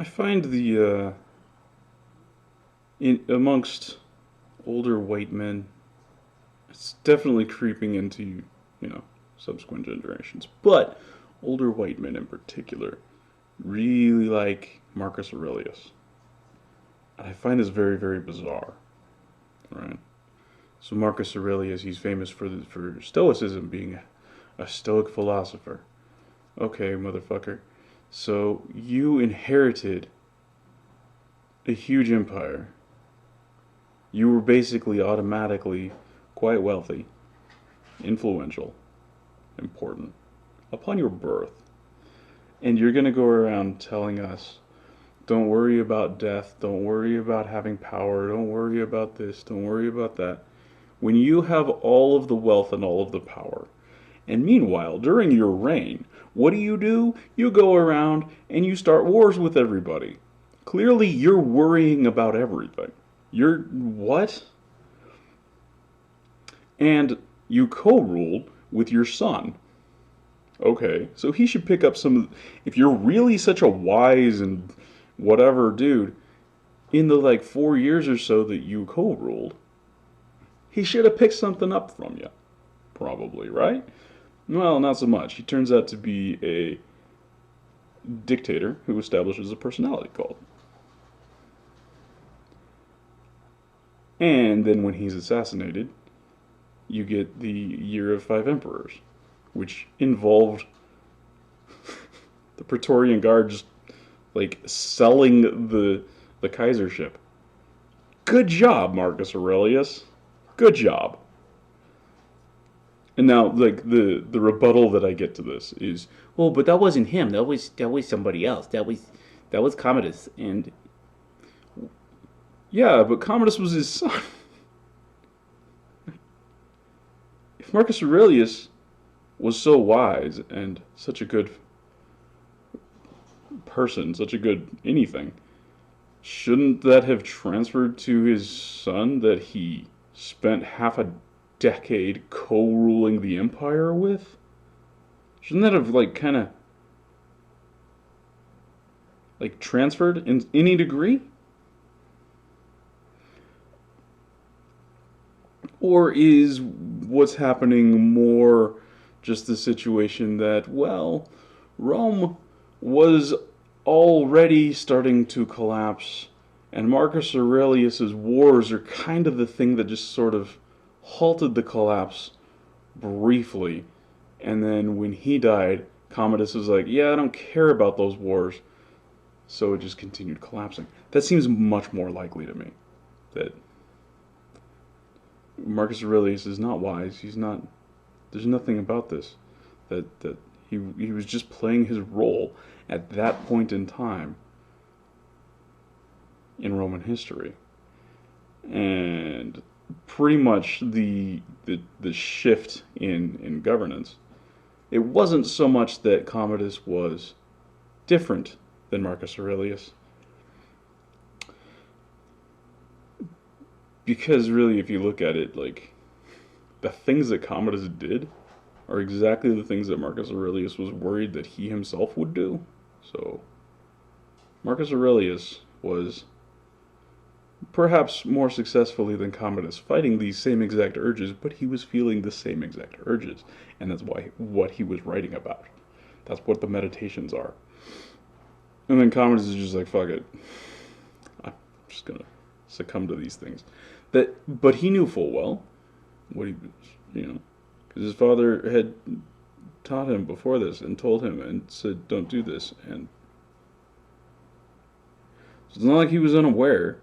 I find amongst older white men, it's definitely creeping into, subsequent generations. But older white men in particular really like Marcus Aurelius. And I find this very, very bizarre, right? So Marcus Aurelius, he's famous for Stoicism, being a Stoic philosopher. Okay, motherfucker. So you inherited a huge empire. You were basically automatically quite wealthy, influential, important upon your birth. And you're going to go around telling us, don't worry about death, don't worry about having power, don't worry about this, don't worry about that. When you have all of the wealth and all of the power. And meanwhile, during your reign, what do? You go around and you start wars with everybody. Clearly, you're worrying about everything. You're what? And you co-ruled with your son. Okay, so he should pick up some. If you're really such a wise and whatever dude, in the 4 years or so that you co-ruled, he should have picked something up from you. Probably, right? Well, not so much. He turns out to be a dictator who establishes a personality cult. And then when he's assassinated, you get the Year of Five Emperors, which involved the Praetorian Guard just selling the Kaisership. Good job, Marcus Aurelius. Good job. And now, the rebuttal that I get to this is, well, but that wasn't him. That was somebody else. That was Commodus. And yeah, but Commodus was his son. If Marcus Aurelius was so wise and such a good person, such a good anything, shouldn't that have transferred to his son that he spent half a decade co-ruling the empire with? Shouldn't that have kind of transferred in any degree? Or is what's happening more just the situation that, well, Rome was already starting to collapse, and Marcus Aurelius's wars are kind of the thing that just sort of halted the collapse briefly. And then when he died, Commodus was like, yeah, I don't care about those wars. So it just continued collapsing. That seems much more likely to me. That Marcus Aurelius is not wise. He's not. There's nothing about this. That he was just playing his role at that point in time in Roman history. And pretty much the shift in governance. It wasn't so much that Commodus was different than Marcus Aurelius, because really, if you look at it, the things that Commodus did are exactly the things that Marcus Aurelius was worried that he himself would do. So Marcus Aurelius was perhaps more successfully than Commodus fighting these same exact urges, but he was feeling the same exact urges, and that's what he was writing about. That's what the meditations are. And then Commodus is just like, fuck it, I'm just gonna succumb to these things. But he knew full well what he was, because his father had taught him before this and told him and said, don't do this. And so it's not like he was unaware.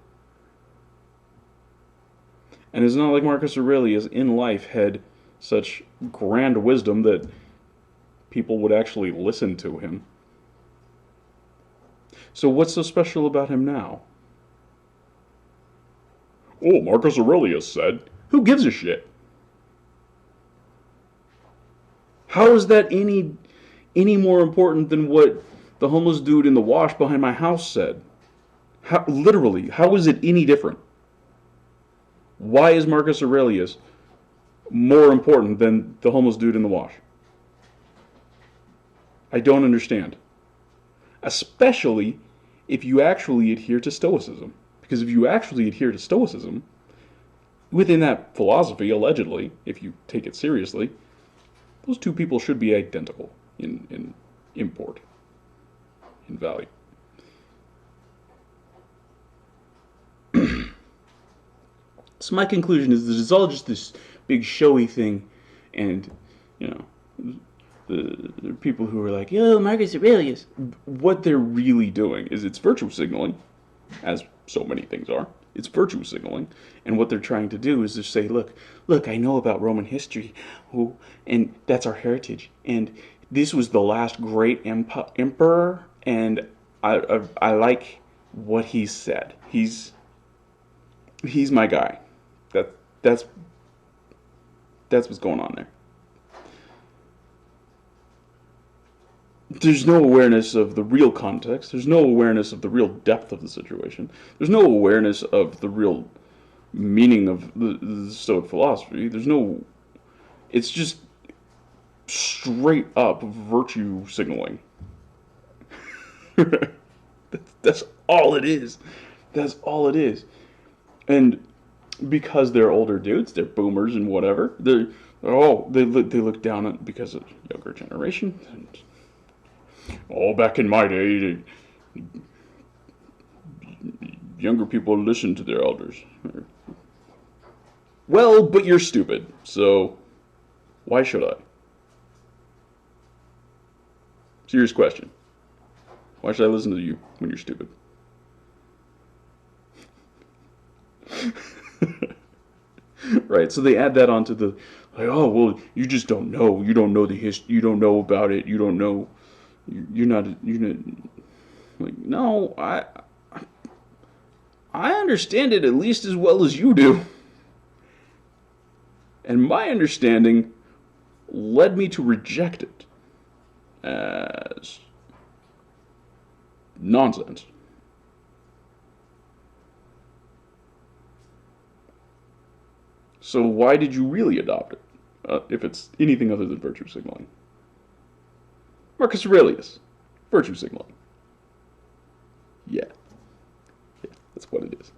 And it's not like Marcus Aurelius in life had such grand wisdom that people would actually listen to him. So what's so special about him now? Oh, Marcus Aurelius said. Who gives a shit? How is that any more important than what the homeless dude in the wash behind my house said? Literally, how is it any different? Why is Marcus Aurelius more important than the homeless dude in the wash? I don't understand. Especially if you actually adhere to Stoicism. Because if you actually adhere to Stoicism, within that philosophy, allegedly, if you take it seriously, those two people should be identical in import, in value. So my conclusion is that it's all just this big showy thing, and, you know, the people who are like, "Yo, Marcus Aurelius," what they're really doing is it's virtue signaling, as so many things are. It's virtue signaling, and what they're trying to do is just say, look, I know about Roman history, and that's our heritage, and this was the last great emperor, and I like what he said. He's my guy. That's what's going on there. There's no awareness of the real context. There's no awareness of the real depth of the situation. There's no awareness of the real meaning of the Stoic philosophy. It's just straight up virtue signaling. That's all it is. That's all it is. And because they're older dudes, they're boomers and whatever. They look down on because of younger generation. And, back in my day, younger people listened to their elders. Well, but you're stupid, so why should I? Serious question. Why should I listen to you when you're stupid? Right, so they add that onto the, like, oh, well, you just don't know. You don't know the history. You don't know about it. You don't know. You're not like, no, I understand it at least as well as you do. And my understanding led me to reject it as nonsense. So why did you really adopt it, if it's anything other than virtue signaling? Marcus Aurelius, virtue signaling. Yeah, that's what it is.